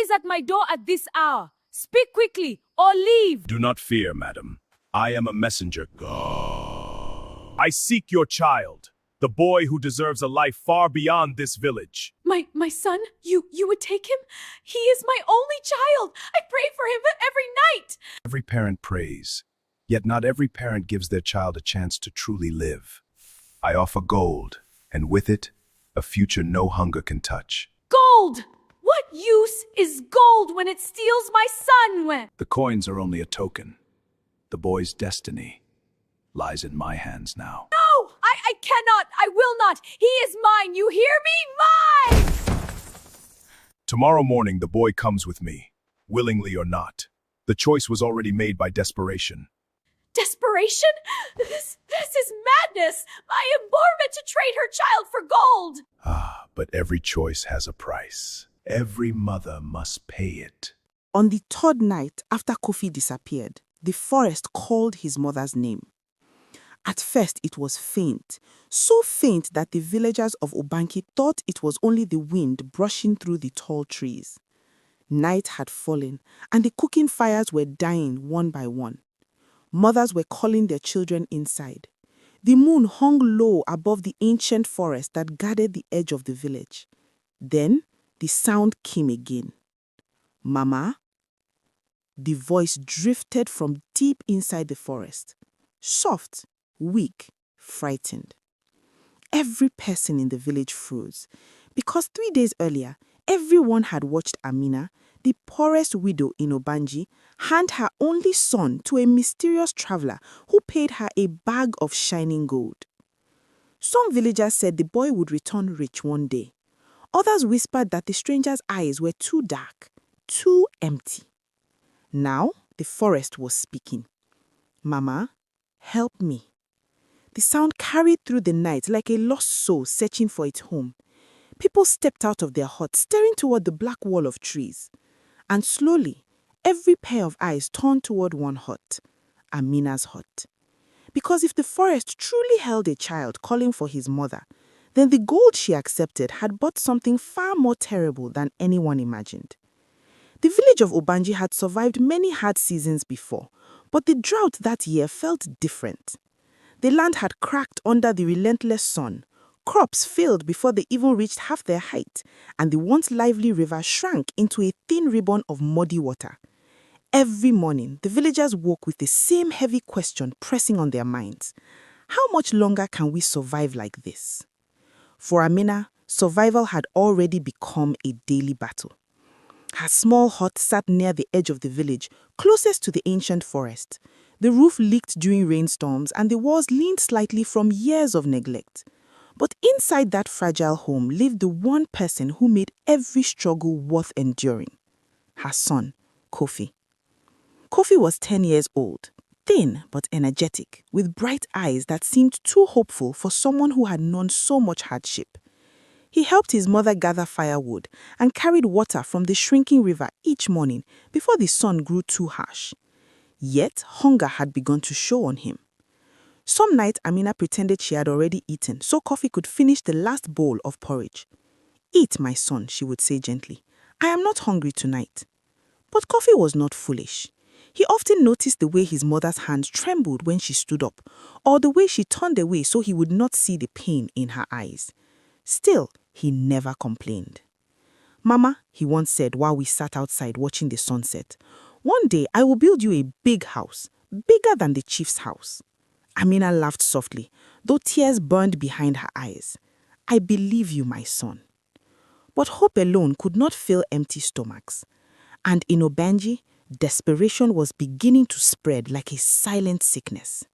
is at my door at this hour? Speak quickly, or leave. Do not fear, madam. I am a messenger. I seek your child, the boy who deserves a life far beyond this village. My son? You would take him? He is my only child. I pray for him every night. Every parent prays, yet not every parent gives their child a chance to truly live. I offer gold, and with it, a future no hunger can touch. Gold! What use is gold when it steals my son? The coins are only a token. The boy's destiny lies in my hands now. No! I cannot! I will not! He is mine! You hear me? Mine! Tomorrow morning, the boy comes with me, willingly or not. The choice was already made by desperation. Desperation? This is madness! I am born meant to trade her child for gold! But every choice has a price. Every mother must pay it. On the third night after Kofi disappeared, the forest called his mother's name. At first it was faint, so faint that the villagers of Ubanki thought it was only the wind brushing through the tall trees. Night had fallen, and the cooking fires were dying one by one. Mothers were calling their children inside. The moon hung low above the ancient forest that guarded the edge of the village. Then the sound came again. Mama? The voice drifted from deep inside the forest. Soft, weak, frightened. Every person in the village froze, because 3 days earlier, everyone had watched Amina, the poorest widow in Obanji, hand her only son to a mysterious traveler who paid her a bag of shining gold. Some villagers said the boy would return rich one day. Others whispered that the stranger's eyes were too dark, too empty. Now the forest was speaking. Mama, help me. The sound carried through the night like a lost soul searching for its home. People stepped out of their huts, staring toward the black wall of trees. And slowly, every pair of eyes turned toward one hut, Amina's hut. Because if the forest truly held a child calling for his mother, then the gold she accepted had bought something far more terrible than anyone imagined. The village of Obanji had survived many hard seasons before, but the drought that year felt different. The land had cracked under the relentless sun. Crops failed before they even reached half their height, and the once lively river shrank into a thin ribbon of muddy water. Every morning, the villagers woke with the same heavy question pressing on their minds. How much longer can we survive like this? For Amina, survival had already become a daily battle. Her small hut sat near the edge of the village, closest to the ancient forest. The roof leaked during rainstorms, and the walls leaned slightly from years of neglect. But inside that fragile home lived the one person who made every struggle worth enduring. Her son, Kofi. Kofi was 10 years old, thin but energetic, with bright eyes that seemed too hopeful for someone who had known so much hardship. He helped his mother gather firewood and carried water from the shrinking river each morning before the sun grew too harsh. Yet hunger had begun to show on him. Some night Amina pretended she had already eaten so Kofi could finish the last bowl of porridge. "Eat, my son," she would say gently. "I am not hungry tonight." But Kofi was not foolish. He often noticed the way his mother's hands trembled when she stood up, or the way she turned away so he would not see the pain in her eyes. Still, he never complained. "Mama," he once said while we sat outside watching the sunset, "one day I will build you a big house, bigger than the chief's house." Amina laughed softly, though tears burned behind her eyes. "I believe you, my son." But hope alone could not fill empty stomachs. And in Obanji, desperation was beginning to spread like a silent sickness.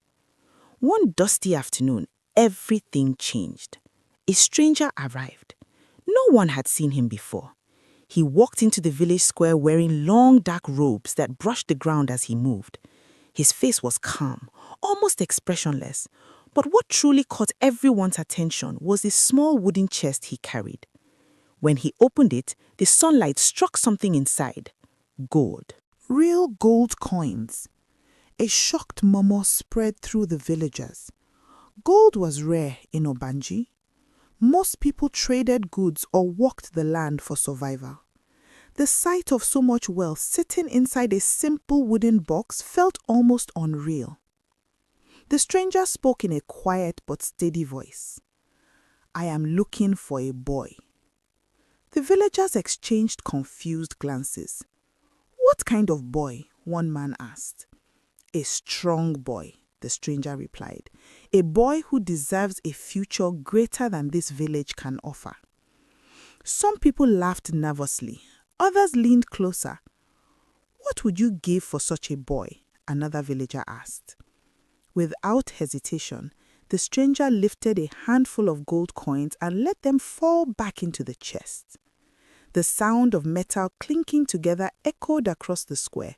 One dusty afternoon, everything changed. A stranger arrived. No one had seen him before. He walked into the village square wearing long dark robes that brushed the ground as he moved. His face was calm, almost expressionless, but what truly caught everyone's attention was the small wooden chest he carried. When he opened it, the sunlight struck something inside. Gold. Real gold coins. A shocked murmur spread through the villagers. Gold was rare in Obanji. Most people traded goods or walked the land for survival. The sight of so much wealth sitting inside a simple wooden box felt almost unreal. The stranger spoke in a quiet but steady voice. "I am looking for a boy." The villagers exchanged confused glances. "What kind of boy?" one man asked. "A strong boy," the stranger replied. "A boy who deserves a future greater than this village can offer." Some people laughed nervously. Others leaned closer. "What would you give for such a boy?" another villager asked. Without hesitation, the stranger lifted a handful of gold coins and let them fall back into the chest. The sound of metal clinking together echoed across the square.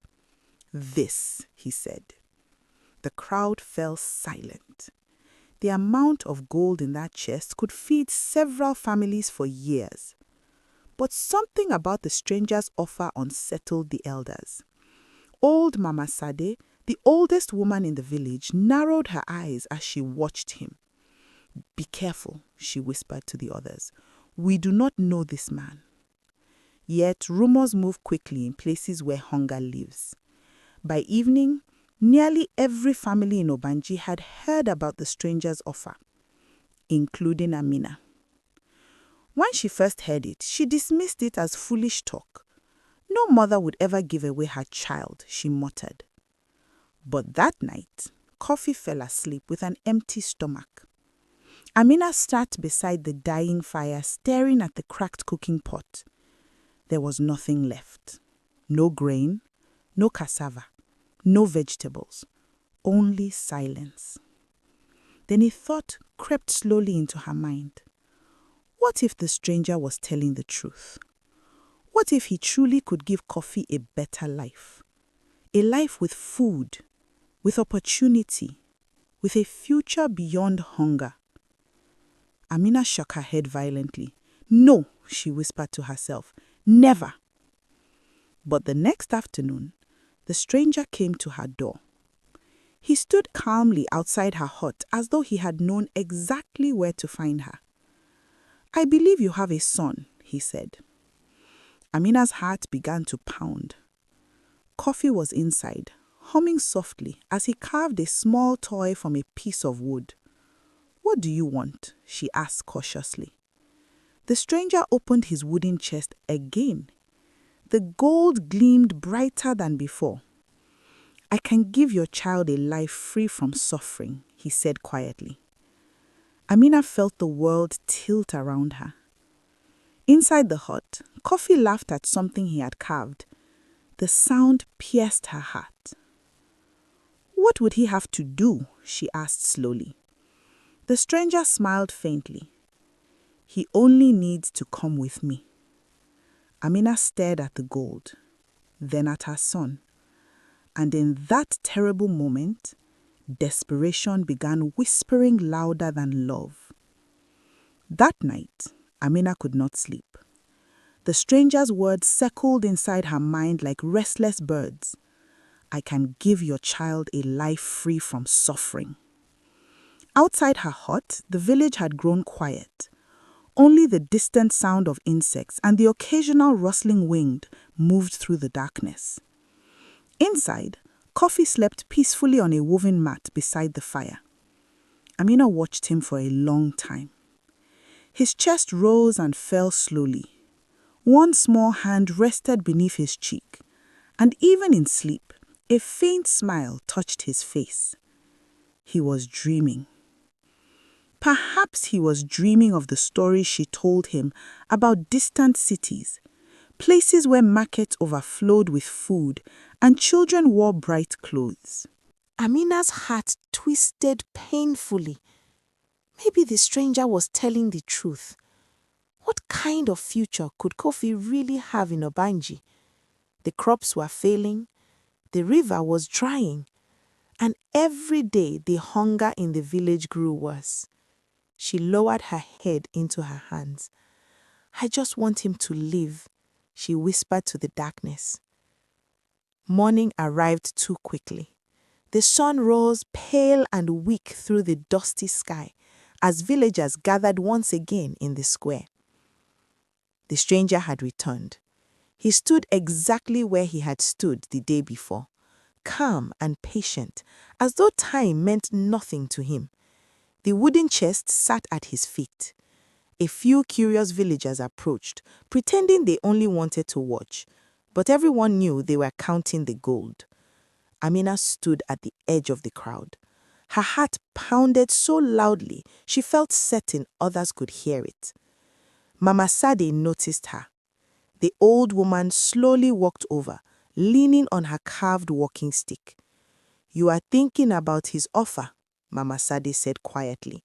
"This," he said. The crowd fell silent. The amount of gold in that chest could feed several families for years. But something about the stranger's offer unsettled the elders. Old Mama Sade, the oldest woman in the village, narrowed her eyes as she watched him. "Be careful," she whispered to the others. "We do not know this man." Yet rumors move quickly in places where hunger lives. By evening, nearly every family in Obanji had heard about the stranger's offer, including Amina. When she first heard it, she dismissed it as foolish talk. "No mother would ever give away her child," she muttered. But that night, Coffee fell asleep with an empty stomach. Amina sat beside the dying fire, staring at the cracked cooking pot. There was nothing left. No grain, no cassava, no vegetables, only silence. Then a thought crept slowly into her mind. What if the stranger was telling the truth? What if he truly could give Coffee a better life? A life with food, with opportunity, with a future beyond hunger. Amina shook her head violently. "No," she whispered to herself. "Never." But the next afternoon, the stranger came to her door. He stood calmly outside her hut as though he had known exactly where to find her. "I believe you have a son," he said. Amina's heart began to pound. Coffee was inside, humming softly as he carved a small toy from a piece of wood. "What do you want?" she asked cautiously. The stranger opened his wooden chest again. The gold gleamed brighter than before. "I can give your child a life free from suffering," he said quietly. Amina felt the world tilt around her. Inside the hut, Coffee laughed at something he had carved. The sound pierced her heart. "What would he have to do?" she asked slowly. The stranger smiled faintly. "He only needs to come with me." Amina stared at the gold, then at her son. And in that terrible moment, desperation began whispering louder than love. That night, Amina could not sleep. The stranger's words circled inside her mind like restless birds. "I can give your child a life free from suffering." Outside her hut, the village had grown quiet. Only the distant sound of insects and the occasional rustling wind moved through the darkness. Inside, Coffee slept peacefully on a woven mat beside the fire. Amina watched him for a long time. His chest rose and fell slowly. One small hand rested beneath his cheek, and even in sleep, a faint smile touched his face. He was dreaming. Perhaps he was dreaming of the stories she told him about distant cities, places where markets overflowed with food and children wore bright clothes. Amina's heart twisted painfully. Maybe the stranger was telling the truth. What kind of future could Coffee really have in Obanji? The crops were failing, the river was drying, and every day the hunger in the village grew worse. She lowered her head into her hands. "I just want him to live," she whispered to the darkness. Morning arrived too quickly. The sun rose pale and weak through the dusty sky as villagers gathered once again in the square. The stranger had returned. He stood exactly where he had stood the day before, calm and patient, as though time meant nothing to him. The wooden chest sat at his feet. A few curious villagers approached, pretending they only wanted to watch, but everyone knew they were counting the gold. Amina stood at the edge of the crowd. Her heart pounded so loudly she felt certain others could hear it. Mama Sade noticed her. The old woman slowly walked over, leaning on her carved walking stick. "You are thinking about his offer," Mama Sade said quietly.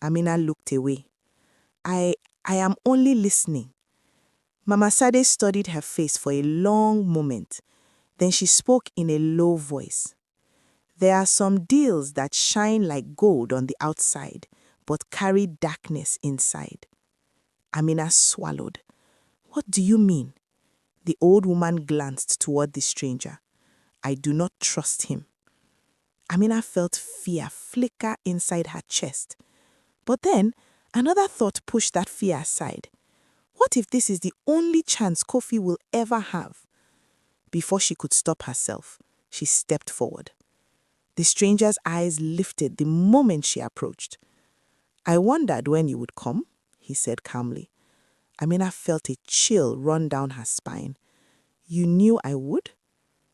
Amina looked away. I am only listening." Mama Sade studied her face for a long moment. Then she spoke in a low voice. "There are some deals that shine like gold on the outside, but carry darkness inside." Amina swallowed. "What do you mean?" The old woman glanced toward the stranger. "I do not trust him." Amina felt fear flicker inside her chest. But then, another thought pushed that fear aside. What if this is the only chance Kofi will ever have? Before she could stop herself, she stepped forward. The stranger's eyes lifted the moment she approached. "I wondered when you would come," he said calmly. Amina felt a chill run down her spine. "You knew I would?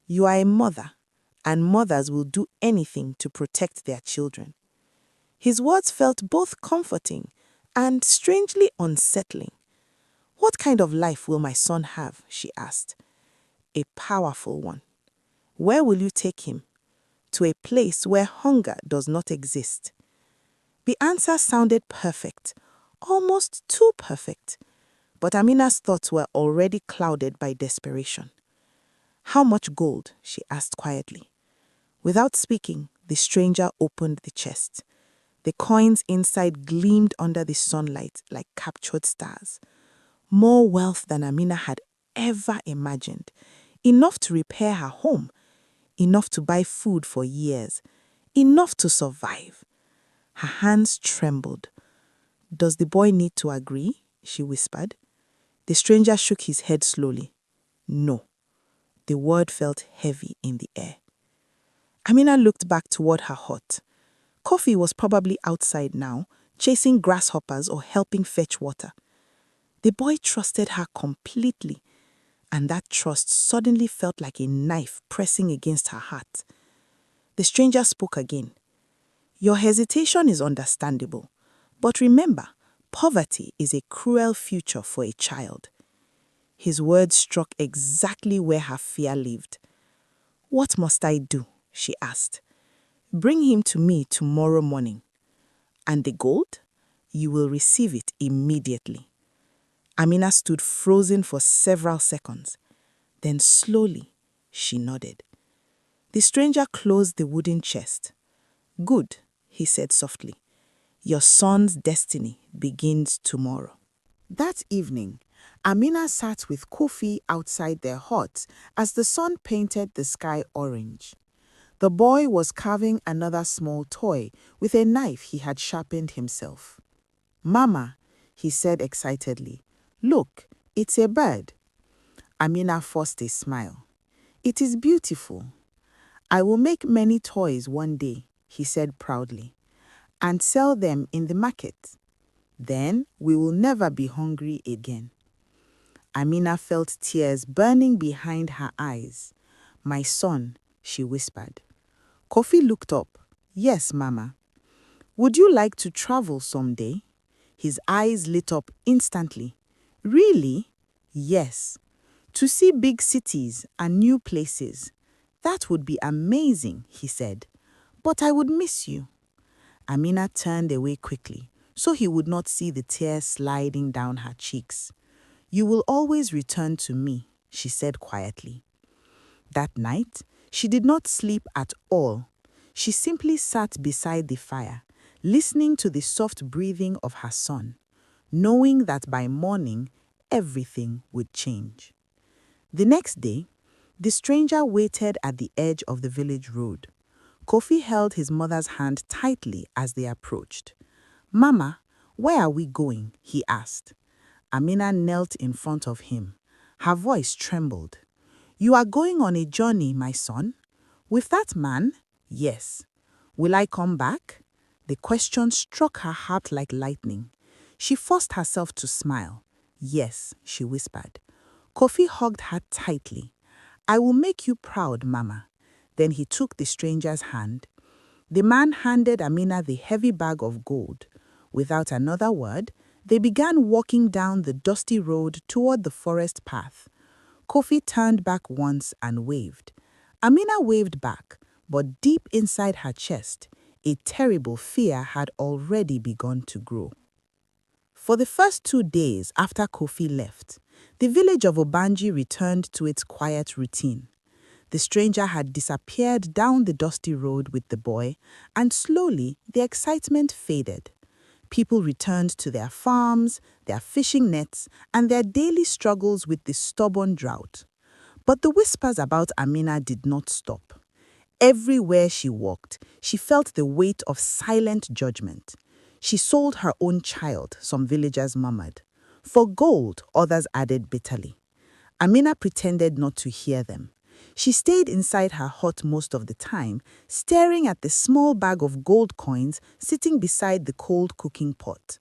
You are a mother, and mothers will do anything to protect their children." His words felt both comforting and strangely unsettling. "What kind of life will my son have?" she asked. "A powerful one." "Where will you take him?" "To a place where hunger does not exist." The answer sounded perfect, almost too perfect. But Amina's thoughts were already clouded by desperation. "How much gold?" she asked quietly. Without speaking, the stranger opened the chest. The coins inside gleamed under the sunlight like captured stars. More wealth than Amina had ever imagined. Enough to repair her home. Enough to buy food for years. Enough to survive. Her hands trembled. "Does the boy need to agree?" she whispered. The stranger shook his head slowly. "No." The word felt heavy in the air. Amina looked back toward her hut. Kofi was probably outside now, chasing grasshoppers or helping fetch water. The boy trusted her completely, and that trust suddenly felt like a knife pressing against her heart. The stranger spoke again. "Your hesitation is understandable, but remember, poverty is a cruel future for a child." His words struck exactly where her fear lived. "What must I do?" she asked. "Bring him to me tomorrow morning." "And the gold?" "You will receive it immediately." Amina stood frozen for several seconds. Then slowly, she nodded. The stranger closed the wooden chest. "Good," he said softly. "Your son's destiny begins tomorrow." That evening, Amina sat with Kofi outside their hut as the sun painted the sky orange. The boy was carving another small toy with a knife he had sharpened himself. "Mama," he said excitedly, "look, it's a bird." Amina forced a smile. "It is beautiful. I will make many toys one day," he said proudly, "and sell them in the market. Then we will never be hungry again." Amina felt tears burning behind her eyes. "My son," she whispered. Kofi looked up. "Yes, Mama." "Would you like to travel someday?" His eyes lit up instantly. "Really?" "Yes. To see big cities and new places. That would be amazing," he said. "But I would miss you." Amina turned away quickly, so he would not see the tears sliding down her cheeks. "You will always return to me," she said quietly. That night, she did not sleep at all. She simply sat beside the fire, listening to the soft breathing of her son, knowing that by morning, everything would change. The next day, the stranger waited at the edge of the village road. Kofi held his mother's hand tightly as they approached. "Mama, where are we going?" he asked. Amina knelt in front of him. Her voice trembled. "You are going on a journey, my son? With that man?" "Yes." "Will I come back?" The question struck her heart like lightning. She forced herself to smile. "Yes," she whispered. Kofi hugged her tightly. "I will make you proud, Mama." Then he took the stranger's hand. The man handed Amina the heavy bag of gold. Without another word, they began walking down the dusty road toward the forest path. Kofi turned back once and waved. Amina waved back, but deep inside her chest, a terrible fear had already begun to grow. For the first 2 days after Kofi left, the village of Obanji returned to its quiet routine. The stranger had disappeared down the dusty road with the boy, and slowly the excitement faded. People returned to their farms, their fishing nets, and their daily struggles with the stubborn drought. But the whispers about Amina did not stop. Everywhere she walked, she felt the weight of silent judgment. She sold her own child, some villagers murmured. For gold, others added bitterly. Amina pretended not to hear them. She stayed inside her hut most of the time, staring at the small bag of gold coins sitting beside the cold cooking pot.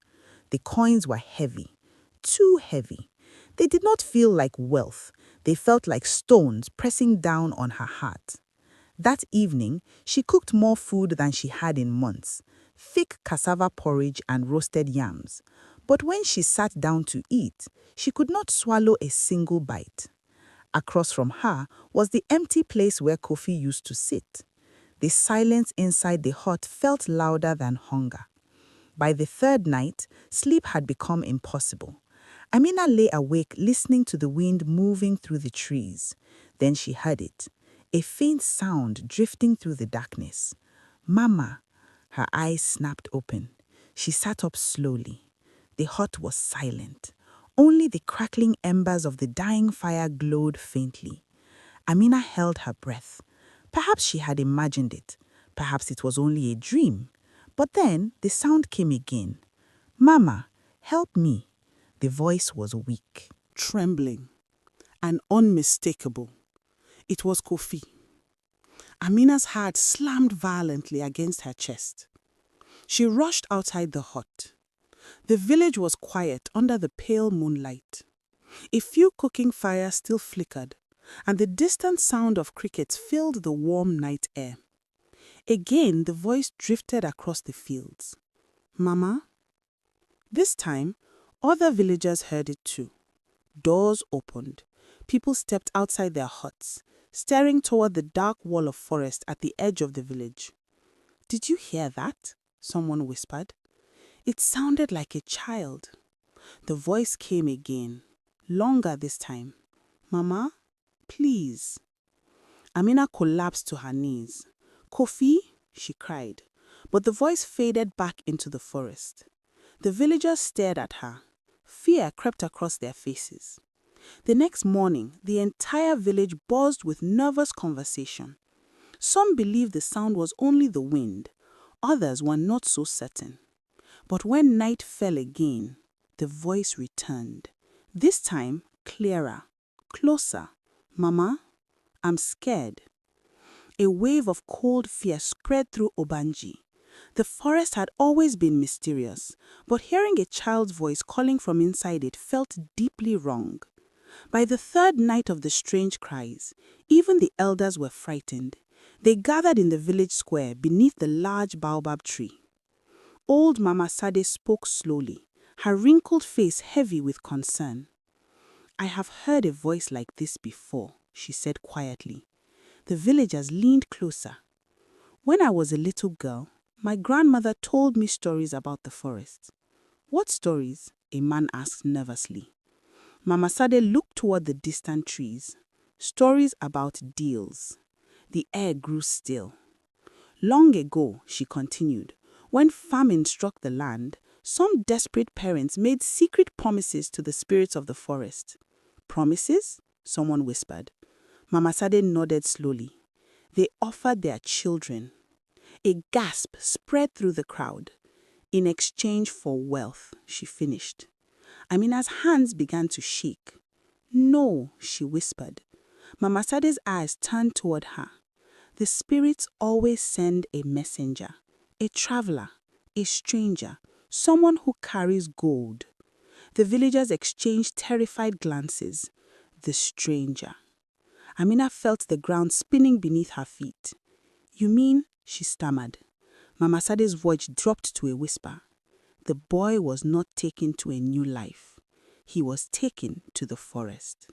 The coins were heavy, too heavy. They did not feel like wealth. They felt like stones pressing down on her heart. That evening, she cooked more food than she had in months, thick cassava porridge and roasted yams. But when she sat down to eat, she could not swallow a single bite. Across from her was the empty place where Kofi used to sit. The silence inside the hut felt louder than hunger. By the third night, sleep had become impossible. Amina lay awake listening to the wind moving through the trees. Then she heard it, a faint sound drifting through the darkness. "Mama!" Her eyes snapped open. She sat up slowly. The hut was silent. Only the crackling embers of the dying fire glowed faintly. Amina held her breath. Perhaps she had imagined it. Perhaps it was only a dream. But then the sound came again. "Mama, help me." The voice was weak, Trembling, and unmistakable. It was Kofi. Amina's heart slammed violently against her chest. She rushed outside the hut. The village was quiet under the pale moonlight. A few cooking fires still flickered, and the distant sound of crickets filled the warm night air. Again, the voice drifted across the fields. "Mama?" This time, other villagers heard it too. Doors opened. People stepped outside their huts, staring toward the dark wall of forest at the edge of the village. "Did you hear that?" someone whispered. It sounded like a child. The voice came again, longer this time. "Mama, please." Amina collapsed to her knees. "Kofi," she cried, but the voice faded back into the forest. The villagers stared at her. Fear crept across their faces. The next morning, the entire village buzzed with nervous conversation. Some believed the sound was only the wind. Others were not so certain. But when night fell again, the voice returned. This time, clearer, closer. "Mama, I'm scared." A wave of cold fear spread through Obanji. The forest had always been mysterious, but hearing a child's voice calling from inside it felt deeply wrong. By the third night of the strange cries, even the elders were frightened. They gathered in the village square beneath the large baobab tree. Old Mama Sade spoke slowly, her wrinkled face heavy with concern. "I have heard a voice like this before," she said quietly. The villagers leaned closer. "When I was a little girl, my grandmother told me stories about the forest." "What stories?" a man asked nervously. Mama Sade looked toward the distant trees. "Stories about deals." The air grew still. "Long ago," she continued, "when famine struck the land, some desperate parents made secret promises to the spirits of the forest." "Promises?" someone whispered. Mama Sade nodded slowly. "They offered their children." A gasp spread through the crowd. "In exchange for wealth," she finished. Amina's hands began to shake. No, she whispered. Mama Sade's eyes turned toward her. The spirits always send a messenger, a traveler, a stranger, someone who carries gold. The villagers exchanged terrified glances. The stranger. Amina felt the ground spinning beneath her feet. You mean, she stammered. Mama Sade's voice dropped to a whisper. The boy was not taken to a new life. He was taken to the forest.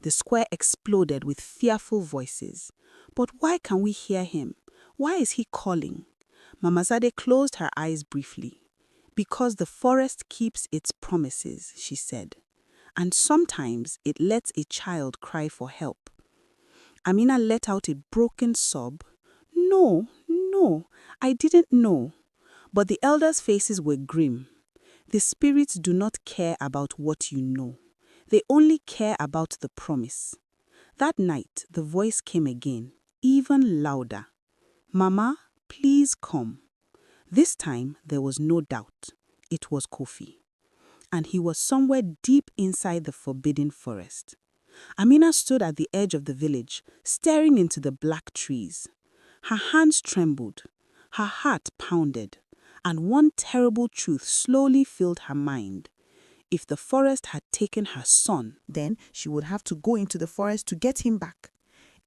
The square exploded with fearful voices. But why can we hear him? Why is he calling? Mama Sade closed her eyes briefly. Because the forest keeps its promises, she said. And sometimes it lets a child cry for help. Amina let out a broken sob. No, I didn't know. But the elders' faces were grim. The spirits do not care about what you know. They only care about the promise. That night, the voice came again, even louder. Mama, please come. This time, there was no doubt. It was Kofi. And he was somewhere deep inside the forbidden forest. Amina stood at the edge of the village, staring into the black trees. Her hands trembled, her heart pounded, and one terrible truth slowly filled her mind. If the forest had taken her son, Then she would have to go into the forest to get him back,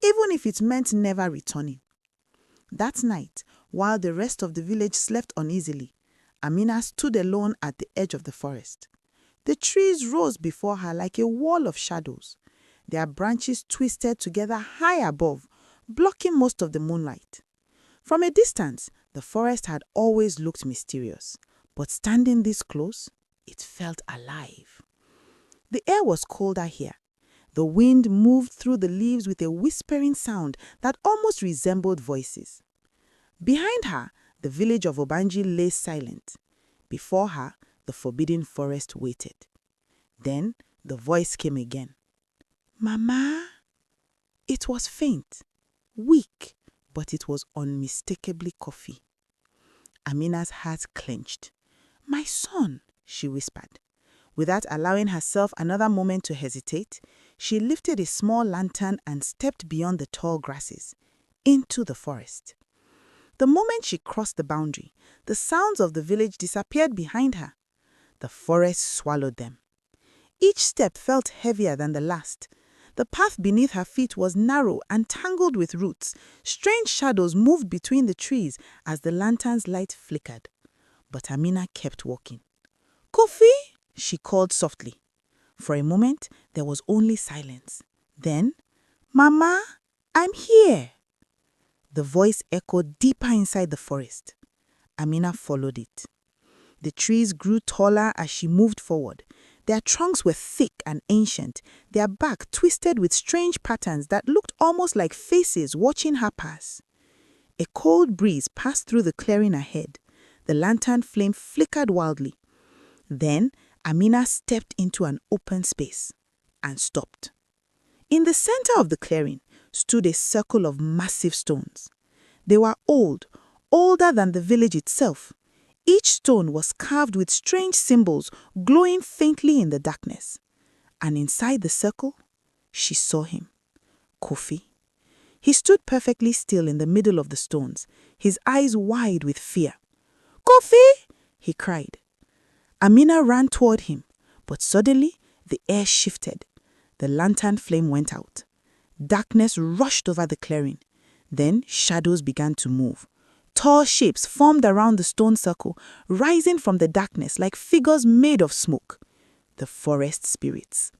even if it meant never returning. That night, while the rest of the village slept uneasily, Amina stood alone at the edge of the forest. The trees rose before her like a wall of shadows. Their branches twisted together high above, blocking most of the moonlight. From a distance, the forest had always looked mysterious, but standing this close, it felt alive. The air was colder here. The wind moved through the leaves with a whispering sound that almost resembled voices. Behind her, the village of Obanji lay silent. Before her, the forbidden forest waited. Then the voice came again. Mama? It was faint, weak, but it was unmistakably Kofi. Amina's heart clenched. My son, she whispered. Without allowing herself another moment to hesitate, she lifted a small lantern and stepped beyond the tall grasses, into the forest. The moment she crossed the boundary, the sounds of the village disappeared behind her. The forest swallowed them. Each step felt heavier than the last. The path beneath her feet was narrow and tangled with roots. Strange shadows moved between the trees as the lantern's light flickered. But Amina kept walking. Kofi, she called softly. For a moment, there was only silence. Then, Mama, I'm here. The voice echoed deeper inside the forest. Amina followed it. The trees grew taller as she moved forward. Their trunks were thick and ancient, their bark twisted with strange patterns that looked almost like faces watching her pass. A cold breeze passed through the clearing ahead. The lantern flame flickered wildly. Then Amina stepped into an open space and stopped. In the center of the clearing stood a circle of massive stones. They were old, older than the village itself. Each stone was carved with strange symbols glowing faintly in the darkness. And inside the circle, she saw him, Kofi. He stood perfectly still in the middle of the stones, his eyes wide with fear. Kofi! He cried. Amina ran toward him, but suddenly the air shifted. The lantern flame went out. Darkness rushed over the clearing. Then shadows began to move. Tall shapes formed around the stone circle, rising from the darkness like figures made of smoke. The forest spirits.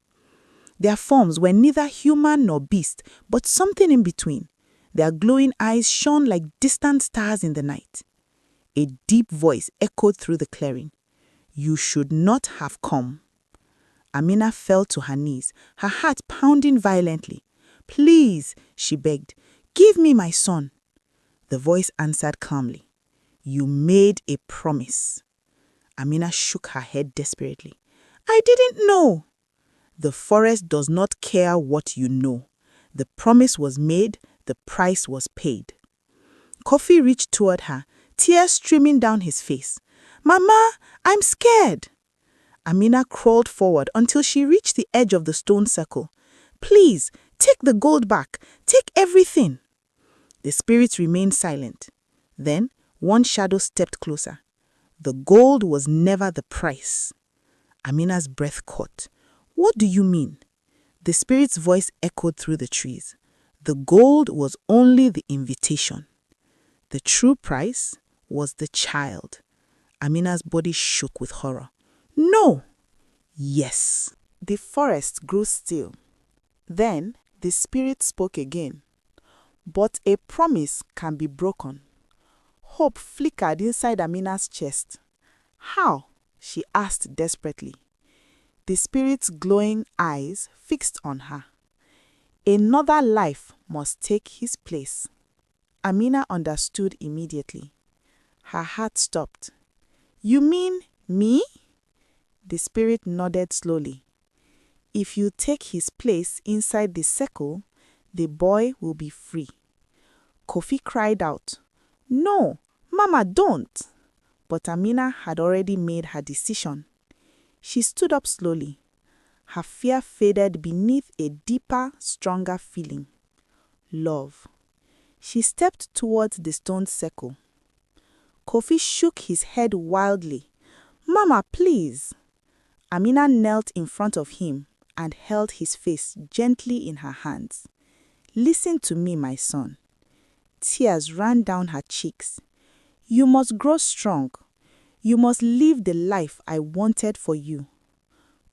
Their forms were neither human nor beast, but something in between. Their glowing eyes shone like distant stars in the night. A deep voice echoed through the clearing. You should not have come. Amina fell to her knees, her heart pounding violently. Please, she begged, give me my son. The voice answered calmly. You made a promise. Amina shook her head desperately. I didn't know. The forest does not care what you know. The promise was made, the price was paid. Kofi reached toward her, tears streaming down his face. Mama, I'm scared. Amina crawled forward until she reached the edge of the stone circle. Please, take the gold back. Take everything. The spirits remained silent. Then one shadow stepped closer. The gold was never the price. Amina's breath caught. What do you mean? The spirit's voice echoed through the trees. The gold was only the invitation. The true price was the child. Amina's body shook with horror. No! Yes. The forest grew still. Then the spirit spoke again. But a promise can be broken. Hope flickered inside Amina's chest. How? She asked desperately. The spirit's glowing eyes fixed on her. Another life must take his place. Amina understood immediately. Her heart stopped. You mean me? The spirit nodded slowly. If you take his place inside the circle, the boy will be free. Kofi cried out, No, Mama, don't! But Amina had already made her decision. She stood up slowly. Her fear faded beneath a deeper, stronger feeling. Love. She stepped towards the stone circle. Kofi shook his head wildly. Mama, please! Amina knelt in front of him and held his face gently in her hands. Listen to me, my son. Tears ran down her cheeks. You must grow strong. You must live the life I wanted for you.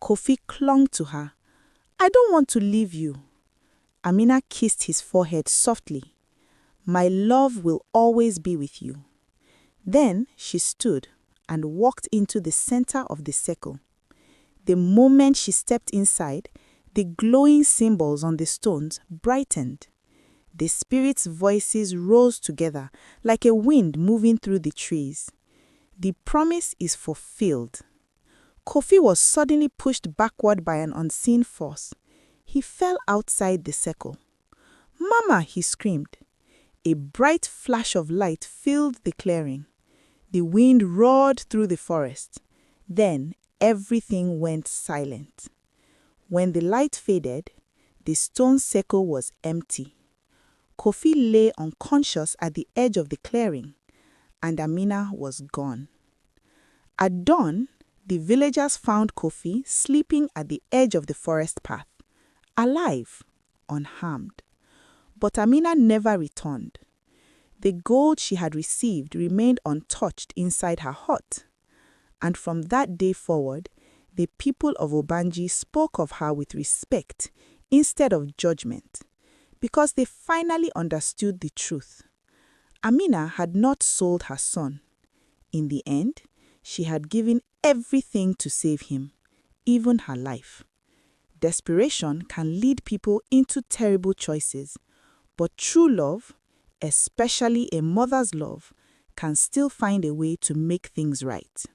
Kofi clung to her. I don't want to leave you. Amina kissed his forehead softly. My love will always be with you. Then she stood and walked into the center of the circle. The moment she stepped inside, the glowing symbols on the stones brightened. The spirits' voices rose together like a wind moving through the trees. The promise is fulfilled. Kofi was suddenly pushed backward by an unseen force. He fell outside the circle. Mama, he screamed. A bright flash of light filled the clearing. The wind roared through the forest. Then everything went silent. When the light faded, the stone circle was empty. Kofi lay unconscious at the edge of the clearing, and Amina was gone. At dawn, the villagers found Kofi sleeping at the edge of the forest path, alive, unharmed. But Amina never returned. The gold she had received remained untouched inside her hut. And from that day forward, the people of Obanji spoke of her with respect instead of judgment, because they finally understood the truth. Amina had not sold her son. In the end, she had given everything to save him, even her life. Desperation can lead people into terrible choices, but true love, especially a mother's love, can still find a way to make things right.